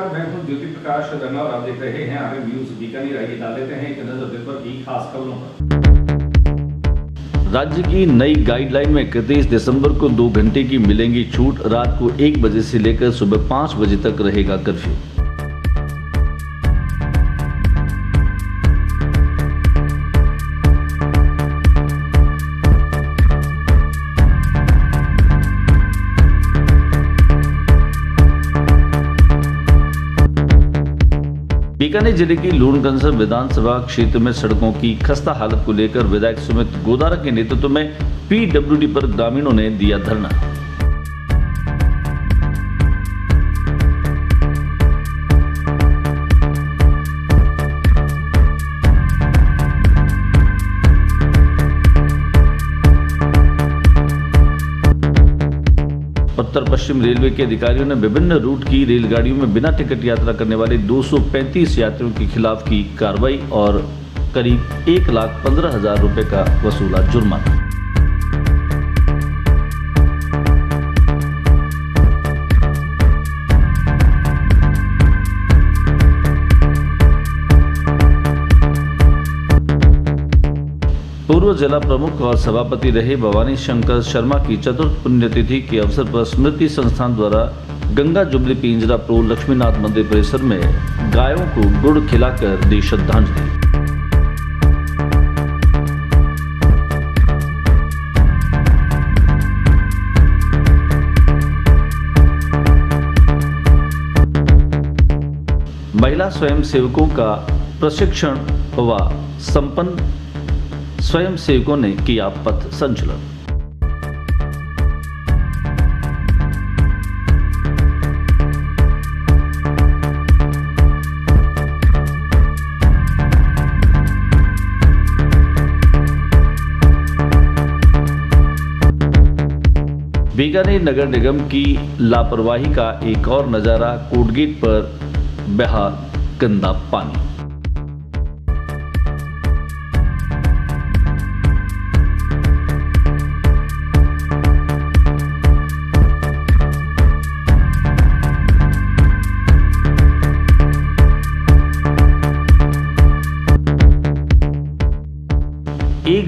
नमस्कार, मैं हूं ज्योति प्रकाश रंगा और आप देख रहे हैं आरएम न्यूज बीकानेर। आइए डाल लेते हैं एक नजर दिन भर की खास खबरों पर। राज्य की नई गाइडलाइन में 31 दिसंबर को 2 घंटे की मिलेंगी छूट। रात को 1 बजे से लेकर सुबह 5 बजे तक रहेगा कर्फ्यू। बीकानेर जिले की लूणगंज विधानसभा क्षेत्र में सड़कों की खस्ता हालत को लेकर विधायक सुमित गोदारा के नेतृत्व में पीडब्ल्यूडी पर ग्रामीणों ने दिया धरना। उत्तर पश्चिम रेलवे के अधिकारियों ने विभिन्न रूट की रेलगाड़ियों में बिना टिकट यात्रा करने वाले 235 यात्रियों के खिलाफ की कार्रवाई और करीब 1,15,000 रुपए का वसूला जुर्माना। पूर्व जिला प्रमुख और सभापति रहे भवानी शंकर शर्मा की चतुर्थ पुण्यतिथि के अवसर पर स्मृति संस्थान द्वारा गंगा जुबली पिंजरा प्रो लक्ष्मीनाथ मंदिर परिसर में गायों को गुड़ खिलाकर दी श्रद्धांजलि। महिला स्वयंसेवकों का प्रशिक्षण हुआ संपन्न। स्वयं सेवकों ने किया पथ संचलन। बीकानेर नगर निगम की लापरवाही का एक और नजारा। कोटगेट पर बहा गंदा पानी।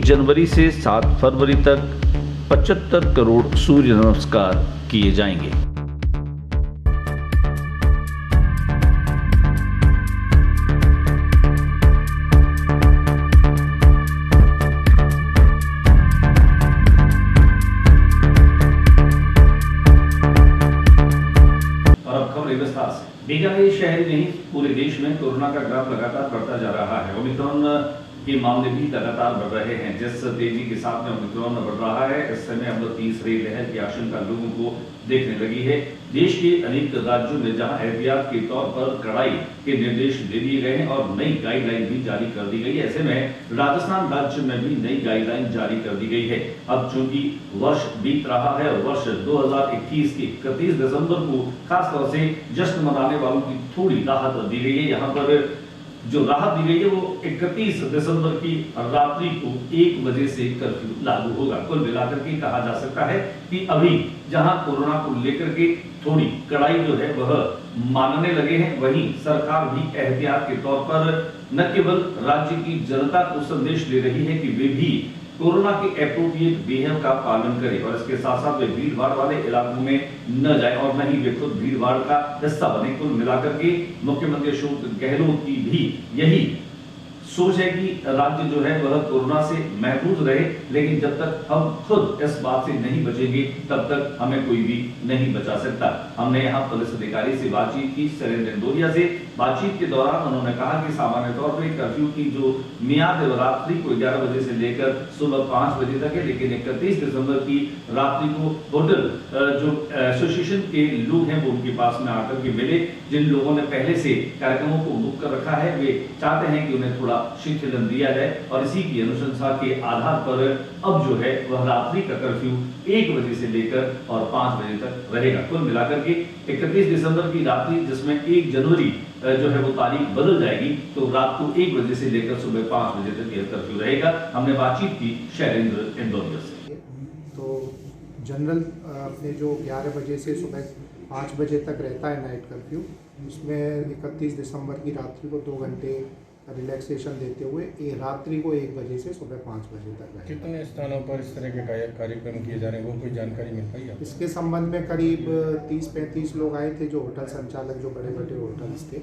जनवरी से 7 फरवरी तक 75 करोड़ सूर्य नमस्कार किए जाएंगे। और अब खबर विस्तार से। बीकानेर शहर नहीं पूरे देश में कोरोना का ग्राफ लगातार बढ़ता जा रहा है। ओमिक्रॉन के मामले भी लगातार बढ़ रहे हैं। जिस तेजी के साथ में ओमिक्रॉन बढ़ रहा है, इस समय अब तीसरी लहर की आशंका लोगों को देखने लगी है। देश के अनेक राज्यों में जहां एहतियात के तौर पर कड़ाई के निर्देश दे दिए गए हैं और नई गाइडलाइन भी जारी कर दी गई है, ऐसे में राजस्थान राज्य में भी नई गाइडलाइन जारी कर दी गई है। अब चूंकि वर्ष बीत रहा है और वर्ष 2021 के 31 दिसंबर को खासतौर से जश्न मनाने वालों की थोड़ी राहत दी गई है। यहाँ पर जो राहत दी गई है वो 31 दिसंबर की रात्रि को 1 बजे से कर्फ्यू लागू होगा। कुल मिलाकर के कहा जा सकता है कि अभी जहां कोरोना को लेकर के थोड़ी कड़ाई जो है वह मानने लगे हैं, वहीं सरकार भी एहतियात के तौर पर न केवल राज्य की जनता को संदेश दे रही है कि वे भी कोरोना के एप्रोप्रिएट बिहेव का पालन करें और इसके साथ साथ वे भीड़ भाड़ वाले इलाकों में न जाए और न ही वे खुद भीड़ भाड़ का हिस्सा बने। कुल मिलाकर के मुख्यमंत्री अशोक गहलोत की भी यही सोच है कि राज्य जो है वह कोरोना से महफूज रहे, लेकिन जब तक हम खुद इस बात से नहीं बचेंगे तब तक हमें कोई भी नहीं बचा सकता। हमने यहाँ पुलिस अधिकारी से बातचीत की, शैलेंद्र इंदौरिया से बातचीत के दौरान उन्होंने कहा कि सामान्य तौर पर कर्फ्यू की जो मियाद है रात्रि को 11 बजे से लेकर सुबह 5 बजे तक है, लेकिन 31 दिसंबर की रात्रि को होटल जो एसोसिएशन के लोग हैं वो उनके पास में आकर के मिले। जिन लोगों ने पहले से कार्यक्रमों को बुक कर रखा है वे चाहते हैं कि उन्हें थोड़ा शिथिलन दिया जाए और इसी की अनुशंसा के आधार पर अब जो है वह रात्रि का कर्फ्यू 1 बजे से लेकर और 5 बजे तक रहेगा। कुल मिलाकर के 31 दिसंबर की रात्रि, जिसमें 1 जनवरी जो है वो तारीख बदल जाएगी, तो रात को 1 बजे से लेकर सुबह 5 बजे तक यह कर्फ्यू रहेगा। हमने बातचीत की शैलेंद्र इंदौरिया से। तो जनरल अपने जो 11 बजे से सुबह 5 बजे तक रहता है नाइट कर्फ्यू। उसमें 31 दिसंबर की रात्रि को 2 घंटे रिलैक्सेशन देते हुए रात्रि को 1 बजे से सुबह 5 बजे तक रहेगा। कितने स्थानों पर इस तरह के कार्यक्रम किए जा रहे हैं, वो कोई जानकारी मिल पाई है? इसके संबंध में करीब 30-35 लोग आए थे, जो होटल संचालक, जो बड़े बड़े होटल्स थे,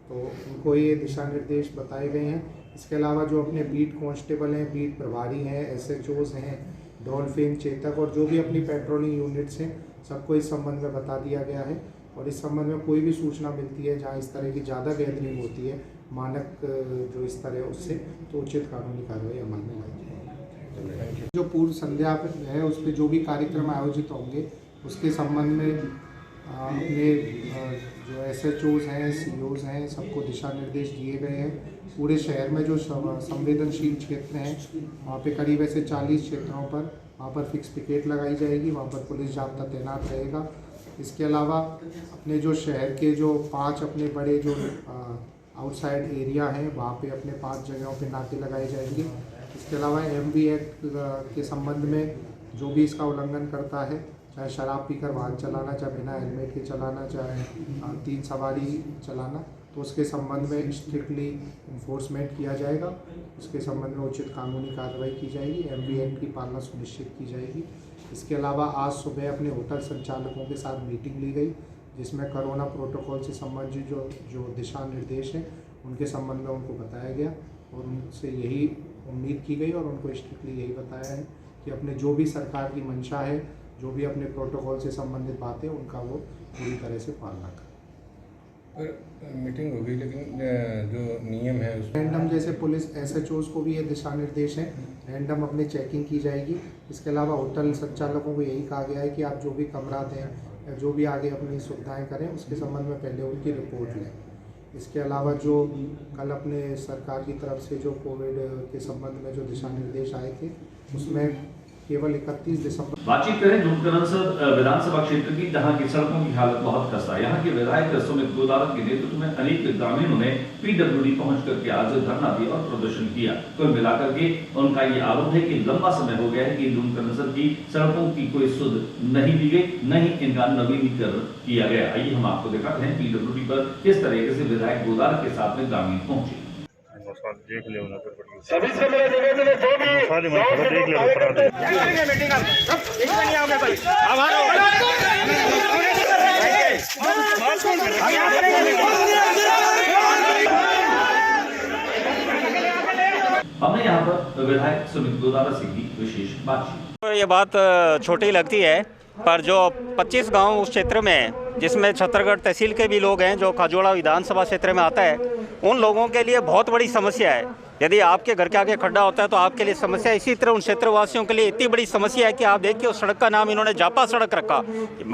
तो उनको ये दिशा निर्देश बताए गए हैं। इसके अलावा जो अपने बीट कांस्टेबल हैं, बीट प्रभारी हैं, SHOs हैं, डॉल्फिन, चेतक और जो भी अपनी पेट्रोलिंग यूनिट्स हैं, सबको इस संबंध में बता दिया गया है। और इस संबंध में कोई भी सूचना मिलती है जहाँ इस तरह की ज़्यादा गैदरिंग होती है, मानक जो इस तरह उससे, तो उचित कानूनी कार्रवाई अमल में लाई जाएगी। जो पूर्व संध्या है उस पर जो भी कार्यक्रम आयोजित होंगे उसके संबंध में अपने जो SHOs हैं, COs हैं, सबको दिशा निर्देश दिए गए हैं। पूरे शहर में जो संवेदनशील क्षेत्र हैं वहाँ पे करीब ऐसे 40 क्षेत्रों पर वहाँ पर फिक्स पिकेट लगाई जाएगी, वहाँ पर पुलिस जाब्ता तैनात रहेगा। इसके अलावा अपने जो शहर के जो 5 अपने बड़े जो आउटसाइड एरिया हैं वहाँ पे अपने 5 जगहों पे नाके लगाए जाएंगे। इसके अलावा MV एक्ट के संबंध में जो भी इसका उल्लंघन करता है, चाहे शराब पीकर वाहन चलाना, चाहे बिना हेलमेट के चलाना, चाहे 3 सवारी चलाना, तो उसके संबंध में स्ट्रिक्टली इन्फोर्समेंट किया जाएगा। उसके संबंध में उचित कानूनी कार्रवाई की जाएगी, MV एक्ट की पालना सुनिश्चित की जाएगी। इसके अलावा आज सुबह अपने होटल संचालकों के साथ मीटिंग ली गई, जिसमें कोरोना प्रोटोकॉल से संबंधित जो दिशा निर्देश हैं उनके संबंध में उनको बताया गया और उनसे यही उम्मीद की गई और उनको स्ट्रिक्टली यही बताया है कि अपने जो भी सरकार की मंशा है, जो भी अपने प्रोटोकॉल से संबंधित बातें, उनका वो पूरी तरह से पालना करें। मीटिंग हो गई, लेकिन जो नियम है उसमें रैंडम, जैसे पुलिस SHOs को भी ये दिशा निर्देश हैं, रैंडम अपने चेकिंग की जाएगी। इसके अलावा होटल संचालकों को यही कहा गया है कि आप जो भी कमरा दें या जो भी आगे अपनी सुविधाएं करें, उसके संबंध में पहले उनकी रिपोर्ट लें। इसके अलावा जो कल अपने सरकार की तरफ से जो कोविड के संबंध में जो दिशा निर्देश आए थे, उसमें केवल 31 दिसंबर। बातचीत करें धूमकरण विधानसभा क्षेत्र की, जहां की सड़कों की हालत बहुत खस्ता है। यहाँ के विधायक सुमित गोदारा के नेतृत्व में अनेक ग्रामीणों ने PWD पहुंच करके आज धरना दिया और प्रदर्शन किया। कुल मिलाकर के उनका ये आरोप है कि लंबा समय हो गया है कि धूमकरण की सड़कों की कोई सुध नहीं दी गई, न ही इनका नवीनीकरण किया गया। आइए हम आपको दिखाते हैं PWD पर किस तरीके से विधायक गोदारा के साथ में ग्रामीण पहुंचे। देख ले सभी से मेरा निवेदन है, जो भी देख ले मीटिंग नहीं आओगे भाई, हमने यहाँ पर विधायक सुमित गोदारा से की विशेष बातचीत। तो ये बात छोटी लगती है, पर जो 25 गांव उस क्षेत्र में है, जिसमें छत्तरगढ़ तहसील के भी लोग हैं, जो खाजोड़ा विधानसभा क्षेत्र में आता है, उन लोगों के लिए बहुत बड़ी समस्या है। यदि आपके घर के आगे खड्डा होता है तो आपके लिए समस्या है, इसी तरह उन क्षेत्रवासियों के लिए इतनी बड़ी समस्या है कि आप देखिए उस सड़क का नाम इन्होंने जापा सड़क रखा।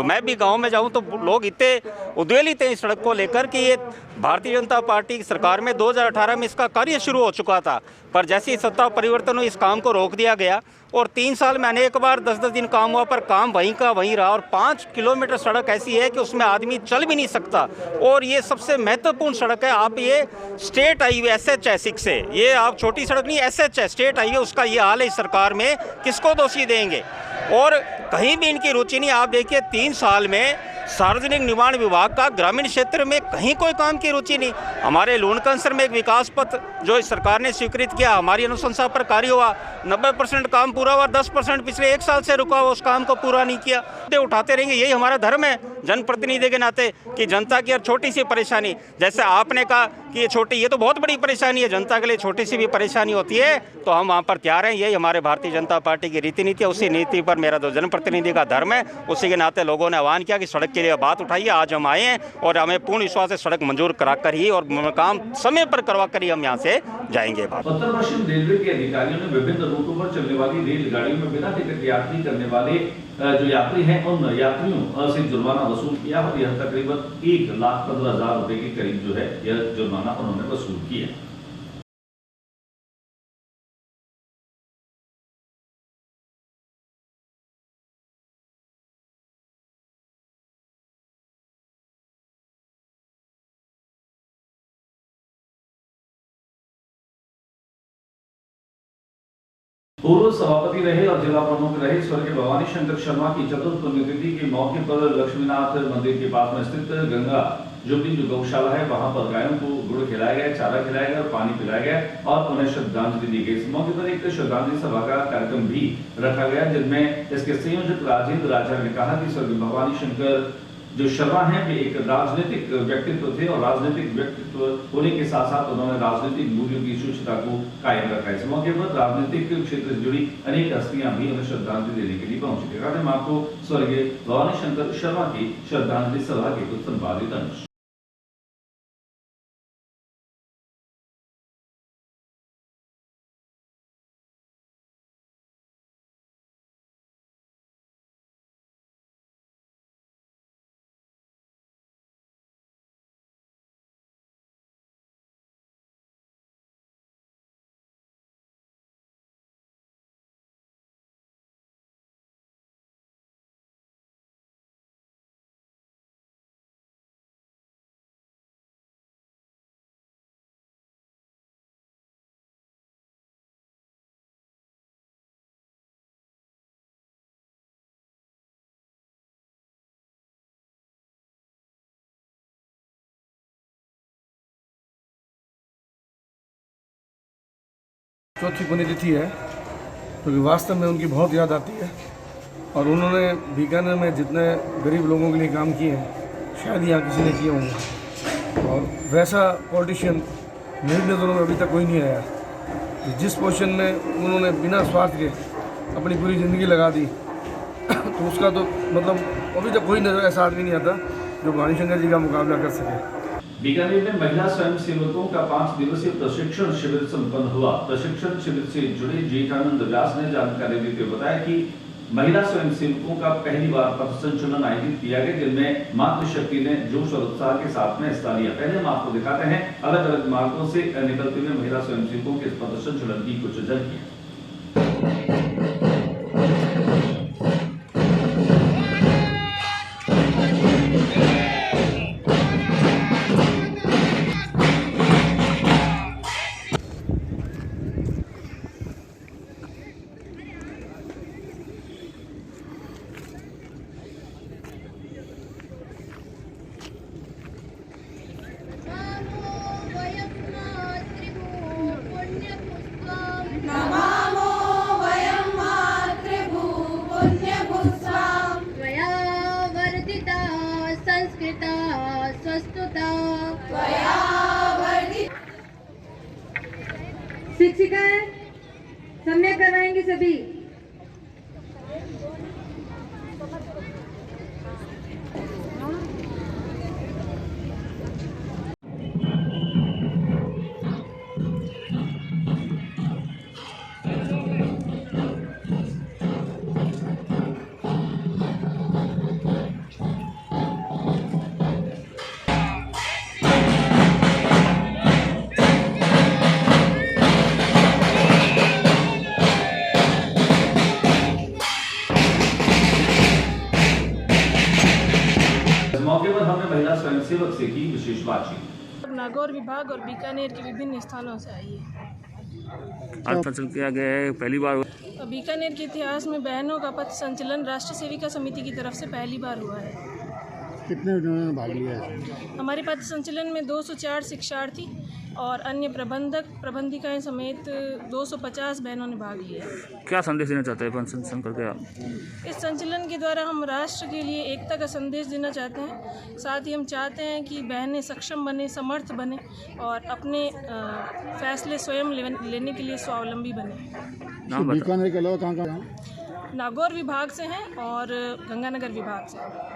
मैं भी गांव में जाऊं तो लोग इतने उद्वेलित हैं इस सड़क को लेकर कि ये भारतीय जनता पार्टी की सरकार में 2018 में इसका कार्य शुरू हो चुका था, पर जैसे ही सत्ता परिवर्तन हुई इस काम को रोक दिया गया और 3 साल में अनेक बार 10-10 दिन काम हुआ, पर काम वहीं का वहीं रहा। और 5 किलोमीटर सड़क ऐसी है कि उसमें आदमी चल भी नहीं सकता। और ये सबसे महत्वपूर्ण सड़क है, आप ये स्टेट हाईवे SH है 6 से, ये आप छोटी सड़क नहीं, SH है स्टेट हाईवे, उसका ये हाल है इस सरकार में, किसको दोषी देंगे? और कहीं भी इनकी रुचि नहीं। आप देखिए 3 साल में सार्वजनिक निर्माण विभाग का ग्रामीण क्षेत्र में कहीं कोई काम की रुचि नहीं। हमारे लूणकंसर में एक विकास पथ जो इस सरकार ने स्वीकृत किया, हमारी अनुशंसा पर कार्य हुआ, 90% काम पूरा हुआ, 10% पिछले 1 साल से रुका हुआ, उस काम को पूरा नहीं किया। उठाते रहेंगे, यही हमारा धर्म है जनप्रतिनिधि के नाते कि जनता की हर छोटी सी परेशानी, जैसे आपने कहा कि ये छोटी, ये तो बहुत बड़ी परेशानी है, जनता के लिए छोटी सी भी परेशानी होती है तो हम वहाँ पर तैयार हैं। यही हमारे भारतीय जनता पार्टी की रीति नीति है, उसी नीति पर मेरा तो जनप्रतिनिधि का धर्म है। उसी के नाते लोगों ने आह्वान किया कि सड़क के लिए बात उठाइए। आज हम आए हैं और हमें पूर्ण विश्वास है सड़क मंजूर करा कर ही और काम समय पर करवा कर ही हम यहाँ से जाएंगे। उत्तर पश्चिम रेलवे के अधिकारियों ने विभिन्न रूटों पर चलने वाली रेलगाड़ियों में बिना टिकट यात्री करने वाले जो यात्री हैं उन यात्रियों से जुर्माना वसूल किया और यह तकरीबन 1,15,000 रुपए के करीब जो है यह जुर्माना उन्होंने वसूल किया। पूर्व सभापति रहे और जिला प्रमुख रहे स्वर्गीय भवानी शंकर शर्मा की चतुर्थ पुण्यतिथि के मौके पर लक्ष्मीनाथ मंदिर के पास में स्थित गंगा जुबली जो गौशाला है वहां पर गायों को गुड़ खिलाया गया, चारा खिलाया गया और पानी पिलाया गया और उन्हें श्रद्धांजलि दी गई। इस मौके पर एक श्रद्धांजलि सभा का कार्यक्रम भी रखा गया, जिनमें इसके संयोजक राजेंद्र राजा ने कहा कि स्वर्गीय भवानी शंकर जो शर्मा हैं वे एक राजनीतिक व्यक्तित्व थे और राजनीतिक व्यक्तित्व होने के साथ साथ उन्होंने राजनीतिक मूल्यों की सूचना को कायम रखा। इस मौके पर राजनीतिक क्षेत्र से जुड़ी अनेक हस्तियां भी उन्हें श्रद्धांजलि देने के लिए पहुंची थी। हम आपको स्वर्गीय भवानी शंकर शर्मा की श्रद्धांजलि सभा के कुछ संपादित अंश। चौथी पुण्यतिथि है, क्योंकि वास्तव में उनकी बहुत याद आती है और उन्होंने बीकानेर में जितने गरीब लोगों के लिए काम किए हैं शायद यहाँ किसी ने किए होंगे। और वैसा पॉलिटिशियन मेरी नज़रों में अभी तक कोई नहीं आया जिस पोजीशन में उन्होंने बिना स्वार्थ के अपनी पूरी ज़िंदगी लगा दी। तो उसका तो मतलब अभी तक कोई ऐसा आदमी नहीं आता जो भवानी शंकर जी का मुकाबला कर सके। बीकानेर में महिला स्वयं सेवकों का 5 दिवसीय प्रशिक्षण शिविर संपन्न हुआ। प्रशिक्षण शिविर से जुड़े जेठानंद व्यास ने जानकारी देते हुए बताया कि महिला स्वयं सेवकों का पहली बार पथ संचलन आयोजित किया गया, जिनमें मातृशक्ति ने जोश और उत्साह के साथ में हिस्सा लिया। पहले हम आपको दिखाते हैं अलग अलग मार्गों से निकलते हुए महिला स्वयं सेवकों के पथ संचलन की कुछ झलकियां। शिक्षिकाएं सम्यक करवाएंगी सभी। मौके पर हमने महिला स्वयंसेवक से की विशेष बातचीत। नागौर विभाग और बीकानेर के विभिन्न स्थानों से आई है। आज संचलन किया गया है, पहली बार बीकानेर के इतिहास में बहनों का पथ संचलन राष्ट्रीय सेविका समिति की तरफ से पहली बार हुआ है। कितने उन्होंने भाग लिया है? हमारे पथ संचलन में 204 शिक्षार्थी और अन्य प्रबंधक प्रबंधिकाएं समेत 250 बहनों ने भाग लिया। क्या संदेश देना चाहते हैं पथ संचलन करके आप? इस संचलन के द्वारा हम राष्ट्र के लिए एकता का संदेश देना चाहते हैं। साथ ही हम चाहते हैं कि बहनें सक्षम बने, समर्थ बने और अपने फैसले स्वयं लेने के लिए स्वावलंबी बने। बीकानेर के अलावा कहाँ? नागौर विभाग से हैं और गंगानगर विभाग से हैं।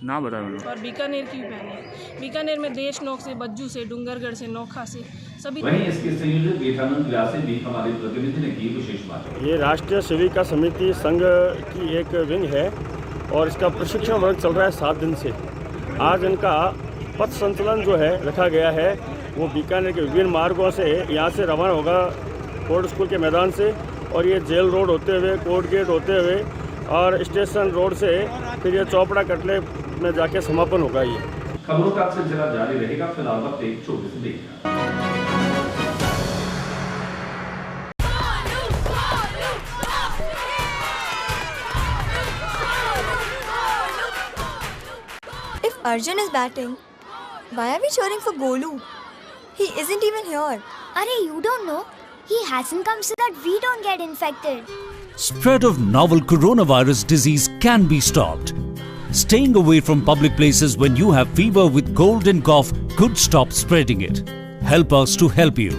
नाम बताएं। और बीकानेर की भी बहनें, बीकानेर में देशनोक से, बज्जू से, डूंगरगढ़ से, नोखा से सभी। वहीं इसके संयोजक जेठानंद व्यास से भी हमारे प्रतिनिधि ने की विशेष बात। ये राष्ट्रीय सेविका समिति संघ की एक विंग है और इसका प्रशिक्षण वर्ग चल रहा है 7 दिन से। आज इनका पथ संचलन जो है रखा गया है वो बीकानेर के विभिन्न मार्गों से यहाँ से रवाना होगा कोर्ट स्कूल के मैदान से और ये जेल रोड होते हुए, कोर्ट गेट होते हुए और स्टेशन रोड से फिर ये चौपड़ा कटले में जाके समापन होगा। ये खबरों का सिलसिला जारी रहेगा। फिलहाल वक्त एक छोटे से break. Arjun is batting, why are we cheering for Golu? He isn't even here. Arey, you don't know. He hasn't come so that we don't get infected. Spread of novel coronavirus disease can be stopped. Staying away from public places when you have fever with cold and cough could stop spreading it. Help us to help you.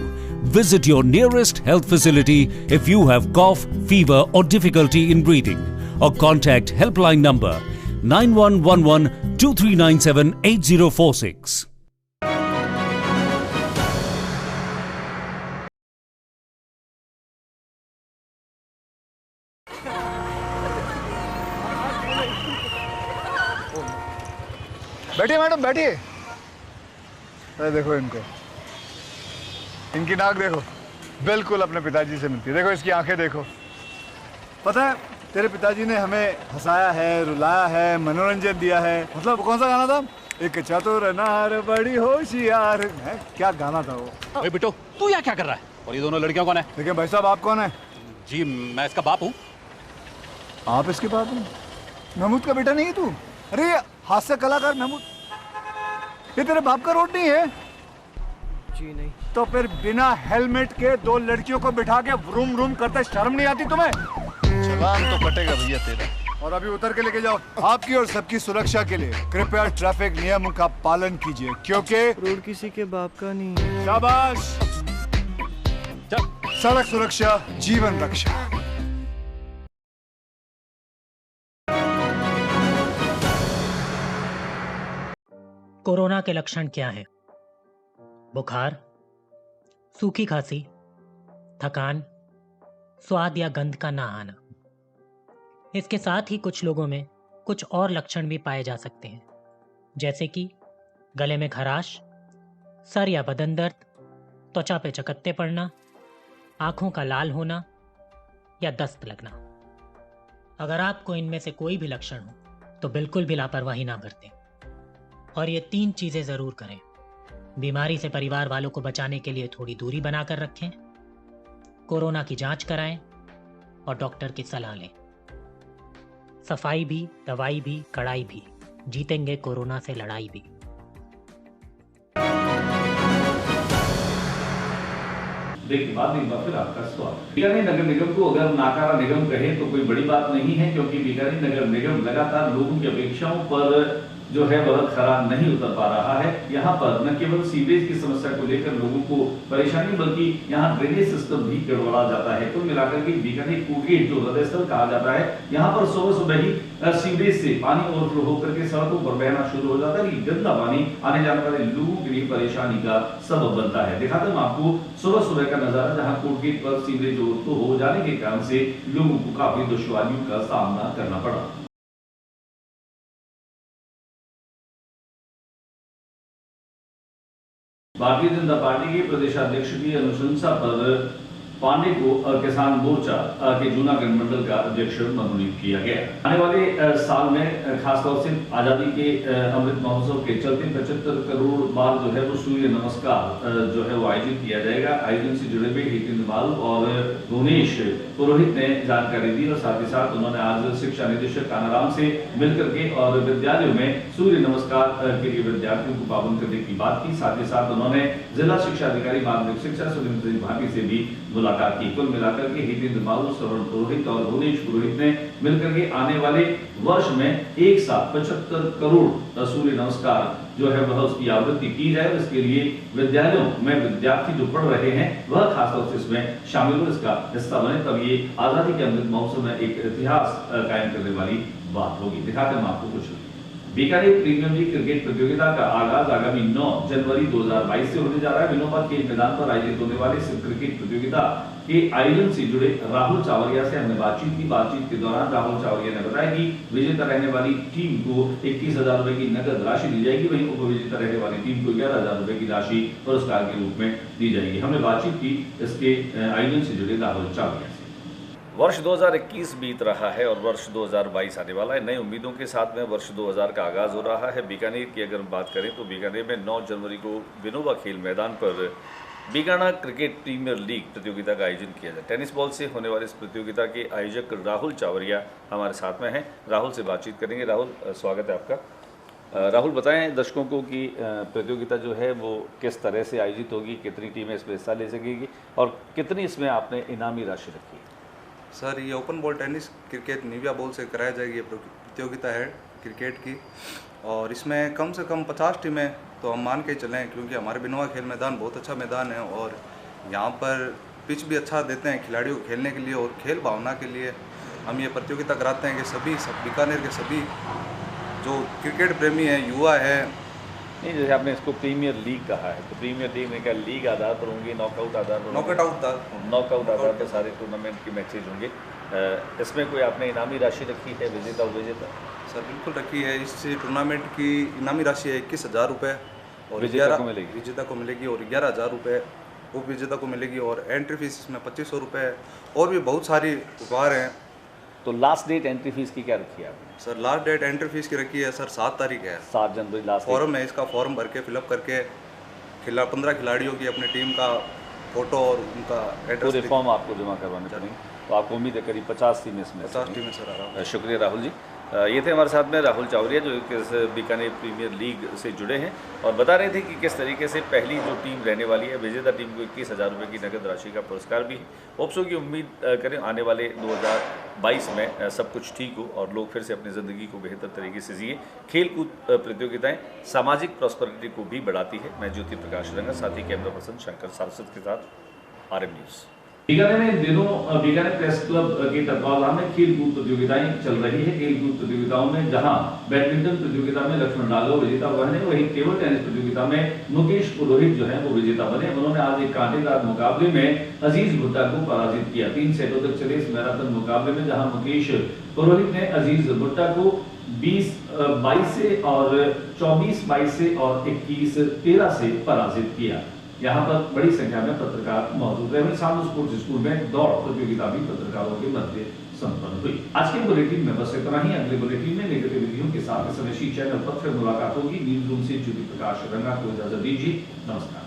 Visit your nearest health facility if you have cough, fever or difficulty in breathing, or contact helpline number 9111 2397 8046. बैठिए madam बैठिए। अरे देखो इनको, इनकी नाक देखो, बिल्कुल अपने पिताजी से मिलती है। देखो इसकी आंखें देखो। पता है तेरे पिताजी ने हमें हंसाया है, रुलाया है, मनोरंजन दिया है। मतलब कौन सा गाना था? एक चतुर नार बड़ी होशियार है, क्या गाना था वो? ओए बिट्टू, तू यहाँ क्या कर रहा है? और ये दोनों लड़कियां कौन है? देखिए भाई साहब, आप कौन है? जी मैं इसका बाप हूँ। आप इसके बाप हैं? महमूद का बेटा नहीं है तू? अरे हास्य कलाकार महमूद, ये तेरे बाप का रोड नहीं है? जी नहीं। तो फिर बिना हेलमेट के दो लड़कियों को बिठा के व्रूम व्रूम करते शर्म नहीं आती तुम्हें? चलान तो कटेगा भैया तेरा। और अभी उतर के लेके जाओ। आपकी और सबकी सुरक्षा के लिए कृपया ट्रैफिक नियमों का पालन कीजिए, क्योंकि रोड किसी के बाप का नहीं है। शाबाश। सड़क सुरक्षा जीवन रक्षा। कोरोना के लक्षण क्या हैं? बुखार, सूखी खांसी, थकान, स्वाद या गंध का ना आना। इसके साथ ही कुछ लोगों में कुछ और लक्षण भी पाए जा सकते हैं, जैसे कि गले में खराश, सर या बदन दर्द, त्वचा पे चकत्ते पड़ना, आंखों का लाल होना या दस्त लगना। अगर आपको इनमें से कोई भी लक्षण हो तो बिल्कुल भी लापरवाही ना बरतें और ये 3 चीजें जरूर करें। बीमारी से परिवार वालों को बचाने के लिए थोड़ी दूरी बनाकर रखें, कोरोना की जांच कराएं और डॉक्टर की सलाह लें। सफाई भी, दवाई भी, कड़ाई भी, जीतेंगे कोरोना से लड़ाई भी। देखिए बाद में फिर आपका स्वागत। बीकानेर नगर निगम को अगर नाकारा निगम कहे तो कोई बड़ी बात नहीं है, क्योंकि बीकानेर नगर निगम लगातार लोगों की अपेक्षाओं पर जो है वह खरा नहीं उतर पा रहा है। यहाँ पर न केवल सीवरेज की समस्या को लेकर लोगों को परेशानी, बल्कि यहाँ ड्रेनेज सिस्टम भी गड़बड़ा जाता है। कुल मिलाकर के बीकानेर कोटगेट जो हृदय स्थल कहा जाता है, यहाँ पर सुबह सुबह ही सीवरेज से पानी ओवरफ्लो होकर के सड़कों पर बहना शुरू हो जाता है। ये गंदा पानी आने जाने वाले लोगों के लिए परेशानी का सबब बनता है। दिखाते हैं आपको सुबह सुबह का नजारा, जहाँ कोटगेट पर सीवरेज ओवरफ्लो हो जाने के कारण से लोगों को काफी दुश्वारियों का सामना करना पड़ा। भारतीय जनता पार्टी के प्रदेशाध्यक्ष की अनुशंसा पर पांडे को किसान मोर्चा के जूनागढ़ मंडल का अध्यक्ष मनोनीत किया गया। आने वाले साल में खासतौर से आजादी के अमृत महोत्सव के चलते 75 करोड़ बार जो है वो सूर्य नमस्कार जो है वो आयोजित किया जाएगा। आयोजन से जुड़े हुए हितेंद्र माल और भुवनेश पुरोहित ने जानकारी दी और साथ ही साथ उन्होंने आज शिक्षा निदेशक कानाराम से मिलकर के और विद्यालयों में सूर्य नमस्कार के लिए विद्यार्थियों को पाबंद करने की बात की। साथ ही साथ उन्होंने जिला शिक्षा अधिकारी माध्यमिक शिक्षा सुरेंद्र सिंह भाटी से भी मुलाकात की। कुल मिलाकर के हितेंद्र मालू, श्रवण पुरोहित और भुवनेश पुरोहित ने मिलकर के आने वाले वर्ष में एक साथ 75 करोड़ सूर्य नमस्कार जो है वह उसकी आवृत्ति की जाए। इसके लिए विद्यालयों में विद्यार्थी जो पढ़ रहे हैं वह खासतौर से इसमें शामिल हो, इसका हिस्सा बने, तब ये आजादी के अमृत महोत्सव में एक इतिहास कायम करने वाली बात होगी। दिखाते हैं आपको कुछ। बीकानेर प्रीमियर लीग क्रिकेट प्रतियोगिता का आगाज आगामी 9 जनवरी 2022 से होने जा रहा है। विनोबा खेल मैदान पर आयोजित होने वाले इस क्रिकेट प्रतियोगिता के आयोजन से जुड़े राहुल चावरिया से हमने बातचीत की। बातचीत के दौरान राहुल चावरिया ने बताया कि विजेता रहने वाली टीम को 21,000 रुपए की नकद राशि दी जाएगी, वहीं उपविजेता रहने वाली टीम को 11,000 रुपए की राशि पुरस्कार के रूप में दी जाएगी। हमने बातचीत की इसके आयोजन से जुड़े राहुल चावरिया से। वर्ष 2021 बीत रहा है और वर्ष 2022 आने वाला है। नई उम्मीदों के साथ में वर्ष 2000 का आगाज़ हो रहा है। बीकानेर की अगर हम बात करें तो बीकानेर में 9 जनवरी को विनोबा खेल मैदान पर बीकाना क्रिकेट प्रीमियर लीग प्रतियोगिता का आयोजन किया जाए। टेनिस बॉल से होने वाले इस प्रतियोगिता के आयोजक राहुल चावरिया हमारे साथ में हैं। राहुल से बातचीत करेंगे। राहुल, स्वागत है आपका। राहुल, बताएं दर्शकों को कि प्रतियोगिता जो है वो किस तरह से आयोजित होगी, कितनी टीमें इसमें हिस्सा ले सकेगी और कितनी इसमें आपने इनामी राशि रखी है? सर, ये open ball tennis cricket Nivea ball से कराया जाएगी। ये प्रतियोगिता है क्रिकेट की और इसमें कम से कम 50 टीमें तो हम मान के चलें, क्योंकि हमारे बिनवा खेल मैदान बहुत अच्छा मैदान है और यहाँ पर पिच भी अच्छा देते हैं खिलाड़ियों को खेलने के लिए और खेल भावना के लिए हम ये प्रतियोगिता कराते हैं कि सभी बीकानेर के सभी जो क्रिकेट प्रेमी हैं, युवा है। नहीं, जैसे आपने इसको प्रीमियर लीग कहा है, तो प्रीमियर लीग में क्या लीग आधार पर होंगे, नॉकआउट आधार पर? नॉकआउट आधार पर सारे टूर्नामेंट की मैचेज होंगे। इसमें कोई आपने इनामी राशि रखी है, विजेता उपविजेता? सर बिल्कुल रखी है। इस टूर्नामेंट की इनामी राशि है 21,000 रुपये और विजेता को मिलेगी और 11,000 रुपये उप विजेता को मिलेगी और एंट्री फीस इसमें 2500 रुपये है और भी बहुत सारी उपहार हैं। तो लास्ट डेट एंट्री फीस की क्या रखी है आपने? Sir last date entry fees की रखी है सर 7 तारीख है। 7 जनवरी लास्ट फॉर्म है, इसका फॉर्म भर के फिलअप करके 15 खिलाड़ियों की अपनी टीम का फोटो और उनका एड्रेस पूरे फॉर्म आपको जमा करवाने पड़ेंगे। तो आपको उम्मीद है करीब 50 टीमें इसमें? 50 टीमें सर। शुक्रिया राहुल जी। ये थे हमारे साथ में राहुल चावरिया जो इस बीकानेर प्रीमियर लीग से जुड़े हैं और बता रहे थे कि किस तरीके से पहली जो टीम रहने वाली है, विजेता टीम को 21,000 रुपये की नकद राशि का पुरस्कार भी है। होप्सो की उम्मीद करें आने वाले 2022 में सब कुछ ठीक हो और लोग फिर से अपनी ज़िंदगी को बेहतर तरीके से जिए। खेल कूद प्रतियोगिताएँ सामाजिक प्रॉस्पेरिटी को भी बढ़ाती है। मैं ज्योति प्रकाश रंगा, साथ ही कैमरा पर्सन शंकर सारस्वत के साथ RM न्यूज़। बीकानेर में दिनों बीकानेर प्रेस क्लब के तत्वावधान में खेल कूद प्रतियोगिताएं चल रही है। खेल कूद प्रतियोगिताओं में जहां बैडमिंटन प्रतियोगिता में लक्ष्मण डालो विजेता बने, वहीं टेबल टेनिस प्रतियोगिता में मुकेश पुरोहित जो है वो विजेता बने। उन्होंने आज एक कांटेदार मुकाबले में अजीज भुट्टा को पराजित किया। 3 सेटों तक चले इस मैराथन मुकाबले में जहाँ मुकेश पुरोहित ने अजीज भुट्टा को 20-22 से और 24-22 से और 21-13 से पराजित किया। यहाँ पर बड़ी संख्या में पत्रकार मौजूद रहे। सामू स्पोर्ट्स स्कूल में दौड़ प्रतियोगिता भी पत्रकारों के मध्य संपन्न हुई। आज के बुलेटिन में बस इतना ही। अगले बुलेटिन में नेगेटिव वीडियो के साथ चैनल पर फिर मुलाकात होगी। न्यूज रूम से ज्योति प्रकाश रंगा को इजाजत दीजिए। नमस्कार।